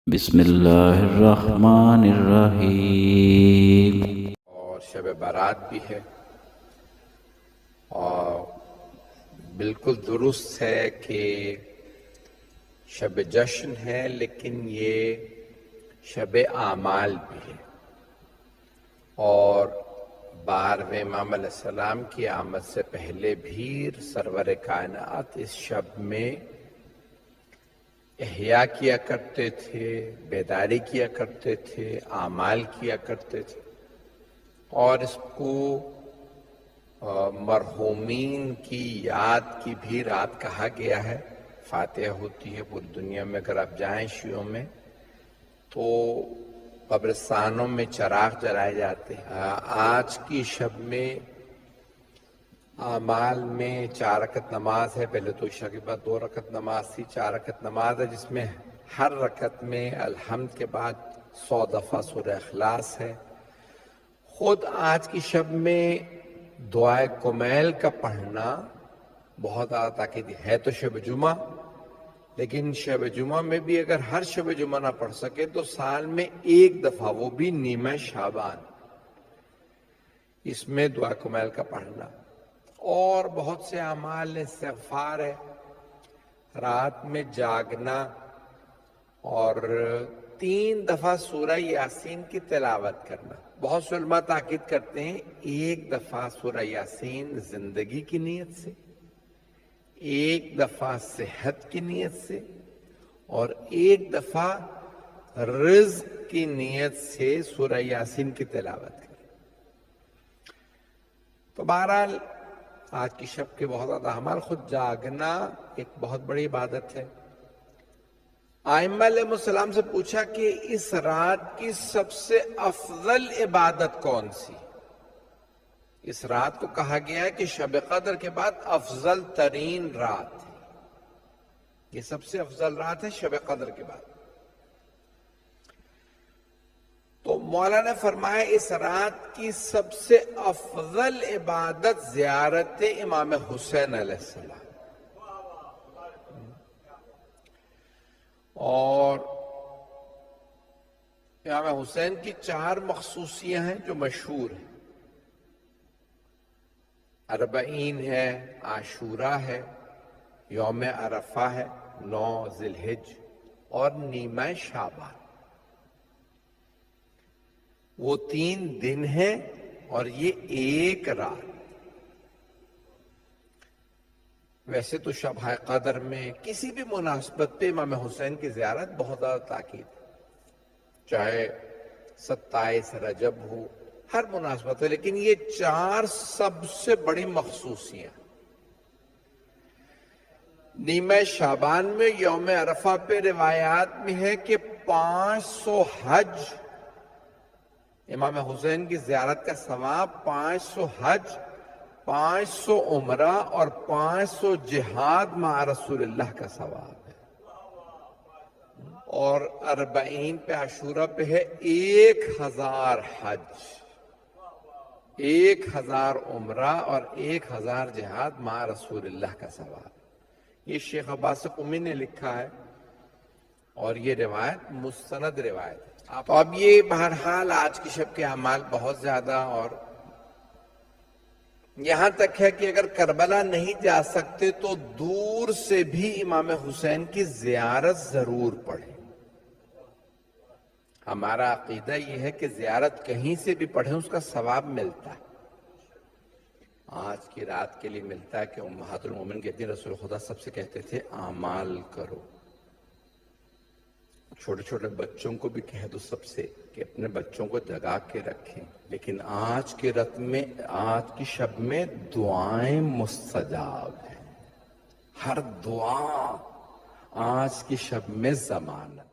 بسم اللہ الرحمن الرحیم۔ اور شب برات بھی ہے، اور بالکل درست ہے کہ شب جشن ہے، لیکن یہ شب اعمال بھی ہے۔ اور 12ویں امام علیہ السلام کی آمد سے پہلے بھی سرور کائنات اس شب میں احیاء کیا کرتے تھے، بیداری کیا کرتے تھے، اعمال کیا کرتے تھے، اور اس کو مرحومین کی یاد کی بھی رات کہا گیا ہے۔ فاتحہ ہوتی ہے پوری دنیا میں، اگر آپ جائیں شیعوں میں تو قبرستانوں میں چراغ جلائے جاتے ہیں۔ آج کی شب میں اعمال میں 4 رکعت نماز ہے، پہلے تو عشاء کے بعد 2 رکعت نماز تھی، 4 رکعت نماز ہے جس میں ہر رکعت میں الحمد کے بعد 100 دفعہ سورہ اخلاص ہے۔ خود آج کی شب میں دعائے کمیل کا پڑھنا بہت زیادہ تاکید ہے۔ تو شب جمعہ، لیکن شب جمعہ میں بھی اگر ہر شب جمعہ نہ پڑھ سکے تو سال میں 1 دفعہ، وہ بھی نیمہ شعبان، اس میں دعائے کمیل کا پڑھنا۔ اور بہت سے اعمال استغفار ہے، رات میں جاگنا، اور 3 دفعہ سورہ یاسین کی تلاوت کرنا۔ بہت سے علماء تاکید کرتے ہیں 1 دفعہ سورہ یاسین زندگی کی نیت سے، 1 دفعہ صحت کی نیت سے، اور 1 دفعہ رزق کی نیت سے سورہ یاسین کی تلاوت کرنا۔ تو بہرحال آج کی شب کے بہت زیادہ اعمال، خود جاگنا ایک بہت بڑی عبادت ہے۔ ائمہ علیہ السلام سے پوچھا کہ اس رات کی سب سے افضل عبادت کون سی؟ اس رات کو کہا گیا ہے کہ شب قدر کے بعد افضل ترین رات ہے، یہ سب سے افضل رات ہے شب قدر کے بعد۔ تو مولا نے فرمایا اس رات کی سب سے افضل عبادت زیارت امام حسین علیہ السلام، اور امام حسین کی 4 مخصوصیاں ہیں جو مشہور ہیں۔ 40 ہے، عاشورہ ہے، یوم عرفہ ہے، 9 ذی الحج، اور نیمہ شعبان۔ وہ 3 دن ہیں اور یہ 1 رات۔ ویسے تو شب قدر میں کسی بھی مناسبت پہ امام حسین کی زیارت بہت زیادہ تاکید ہے، چاہے 27 رجب ہو، ہر مناسبت ہے، لیکن یہ 4 سب سے بڑی مخصوصیاں۔ نیمہ شعبان میں یوم عرفہ پہ روایات میں ہے کہ 500 حج، امام حسین کی زیارت کا ثواب 500 حج، 500 عمرہ اور 500 جہاد مع رسول اللہ کا ثواب ہے۔ اور 40 پہ عاشورہ پہ ہے 1000 حج، 1000 عمرہ اور 1000 جہاد مع رسول اللہ کا ثواب۔ یہ شیخ عباس قمی نے لکھا ہے، اور یہ روایت مستند روایت ہے۔ تو اب یہ بہرحال آج کی شب کے اعمال بہت زیادہ، اور یہاں تک ہے کہ اگر کربلا نہیں جا سکتے تو دور سے بھی امام حسین کی زیارت ضرور پڑھیں۔ ہمارا عقیدہ یہ ہے کہ زیارت کہیں سے بھی پڑھیں اس کا ثواب ملتا ہے۔ آج کی رات کے لیے ملتا ہے کہ امہات المومنین کہتی ہیں رسول خدا سب سے کہتے تھے اعمال کرو۔ چھوٹے چھوٹے بچوں کو بھی کہہ دو سب سے کہ اپنے بچوں کو جگا کے رکھیں، لیکن آج کی رات میں، آج کی شب میں دعائیں مستجاب ہیں، ہر دعا آج کی شب میں ضمانت۔